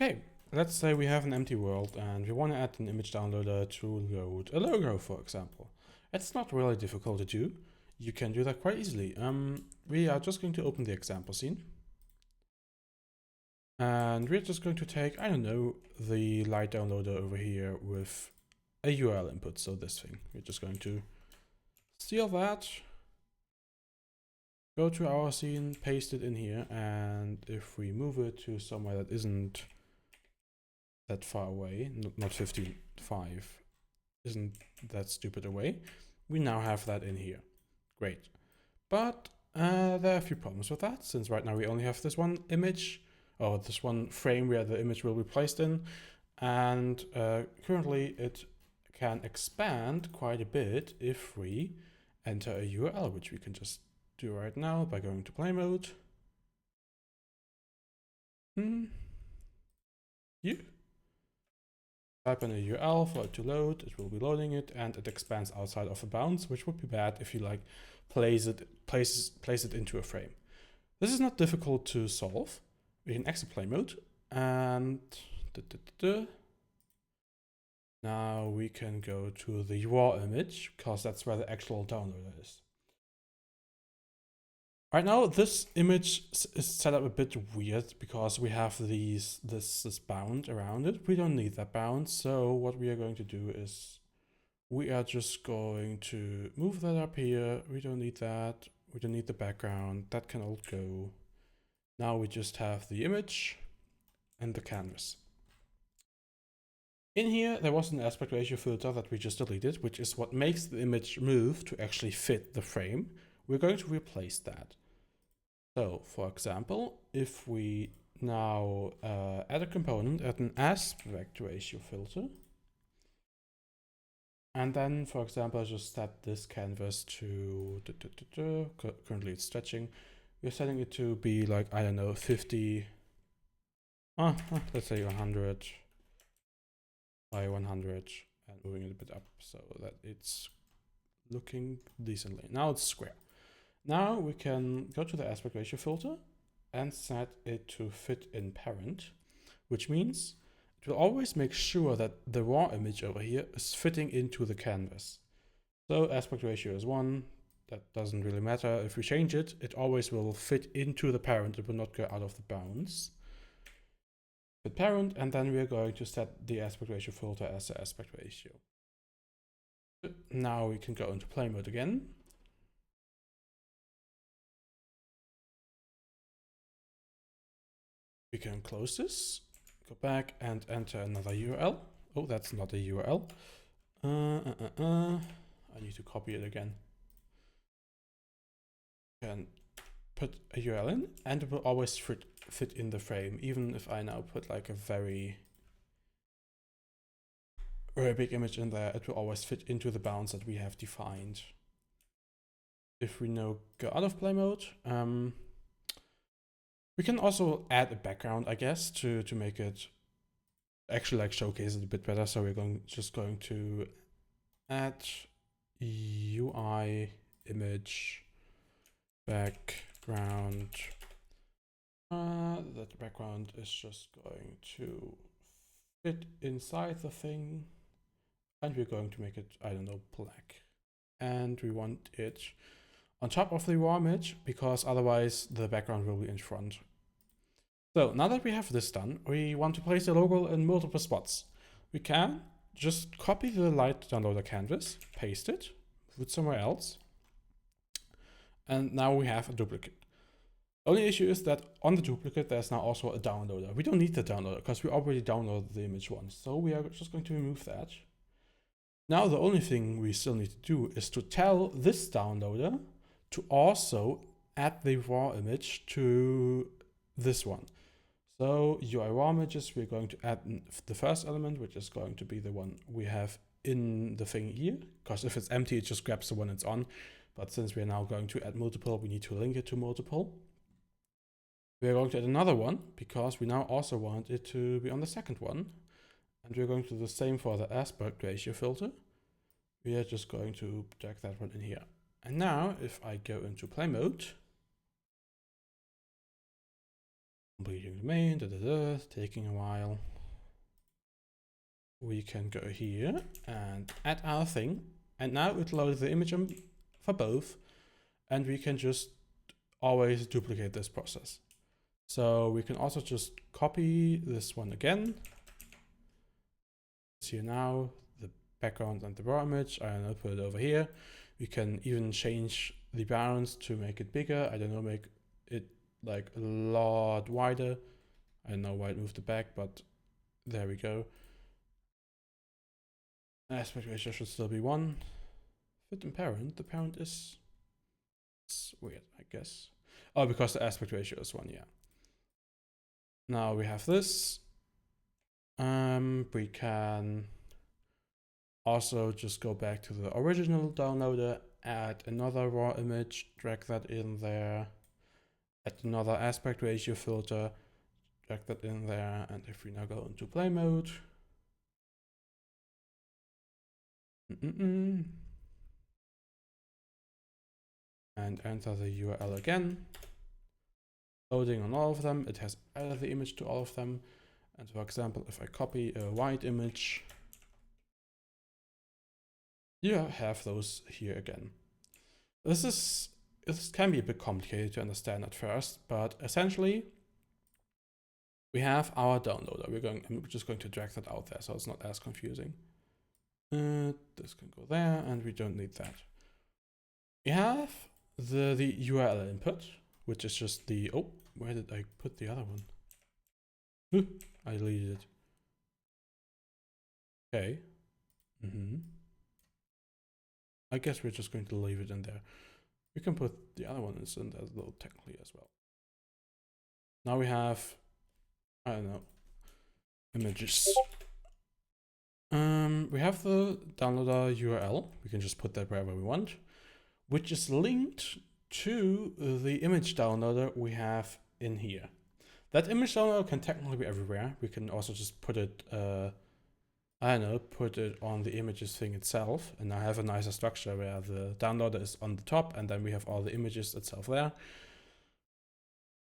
Okay, let's say we have an empty world and we want to add an image downloader to load a logo, for example. It's not really difficult to do. You can do that quite easily. We are just going to open the example scene. And we're just going to take, I don't know, the light downloader over here with a URL input, so this thing. We're just going to steal that, go to our scene, paste it in here, and if we move it to somewhere that isn't that far away, not 55, isn't that stupid away, we now have that in here. Great. But there are a few problems with that, since right now we only have this one image, or this one frame where the image will be placed in, and currently it can expand quite a bit if we enter a URL, which we can just do right now by going to play mode. You type in a URL for it to load, it will be loading it, and it expands outside of the bounds, which would be bad if you like place it into a frame. This is not difficult to solve. We can exit play mode, and now we can go to the raw image, because that's where the actual downloader is. Right now, this image is set up a bit weird because we have this bound around it. We don't need that bound, so what we are going to do is we are just going to move that up here. We don't need that. We don't need the background. That can all go. Now we just have the image and the canvas. In here, there was an aspect ratio filter that we just deleted, which is what makes the image move to actually fit the frame. We're going to replace that. So, for example, if we now add a component at an aspect ratio filter, and then, for example, I just set this canvas to, currently it's stretching, we're setting it to be like, I don't know, 50, let's say 100 by 100, and moving it a bit up so that it's looking decently. Now it's square. Now we can go to the aspect ratio filter and set it to fit in parent, which means it will always make sure that the raw image over here is fitting into the canvas. So aspect ratio is 1, that doesn't really matter. If we change it, it always will fit into the parent, it will not go out of the bounds. Fit parent, and then we are going to set the aspect ratio filter as the aspect ratio. Now we can go into play mode again. We can close this, go back and enter another URL. Oh, that's not a URL. I need to copy it again. Can put a URL in, and it will always fit in the frame, even if I now put like a very big image in there, it will always fit into the bounds that we have defined. If we now go out of play mode, we can also add a background, I guess, to make it actually like showcase it a bit better. So we're just going to add UI image background. That background is just going to fit inside the thing, and we're going to make it, I don't know, black. And we want it on top of the raw image, because otherwise the background will be in front. So now that we have this done, we want to place the logo in multiple spots. We can just copy the light downloader canvas, paste it, move it somewhere else, and now we have a duplicate. The only issue is that on the duplicate, there's now also a downloader. We don't need the downloader because we already downloaded the image once. So we are just going to remove that. Now the only thing we still need to do is to tell this downloader to also add the raw image to this one. So UI raw images, we're going to add the first element, which is going to be the one we have in the thing here, because if it's empty, it just grabs the one it's on. But since we're now going to add multiple, we need to link it to multiple. We're going to add another one because we now also want it to be on the second one. And we're going to do the same for the aspect ratio filter. We are just going to drag that one in here. And now if I go into play mode, Completing the main, taking a while. We can go here and add our thing. And now it loaded the image for both. And we can just always duplicate this process. So we can also just copy this one again. Here now, the background and the raw image. I don't know, put it over here. We can even change the bounds to make it bigger. I don't know, make it like a lot wider. I don't know why it moved it back, but there we go. Aspect ratio should still be 1. Fit and parent. The parent is weird, I guess. Oh, because the aspect ratio is 1, yeah. Now we have this. We can also just go back to the original downloader, add another raw image, drag that in there, add another aspect ratio filter, drag that in there, and if we now go into play mode, and enter the URL again, loading on all of them, it has added the image to all of them. And for example, if I copy a white image, you have those here again. This can be a bit complicated to understand at first, but essentially we have our downloader. I'm just going to drag that out there so it's not as confusing. This can go there, and we don't need that. We have the URL input, which is just the, oh, where did I put the other one? I deleted it. Okay. I guess we're just going to leave it in there. We can put the other one in there though, technically as well. Now we have, I don't know, images. We have the downloader URL. We can just put that wherever we want, which is linked to the image downloader we have in here. That image downloader can technically be everywhere. We can also just put it, I don't know, put it on the images thing itself. And I have a nicer structure where the downloader is on the top and then we have all the images itself there.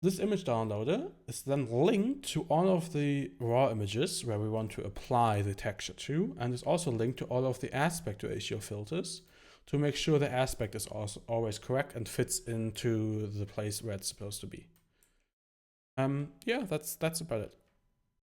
This image downloader is then linked to all of the raw images where we want to apply the texture to, and is also linked to all of the aspect ratio filters to make sure the aspect is also always correct and fits into the place where it's supposed to be. Yeah, that's about it.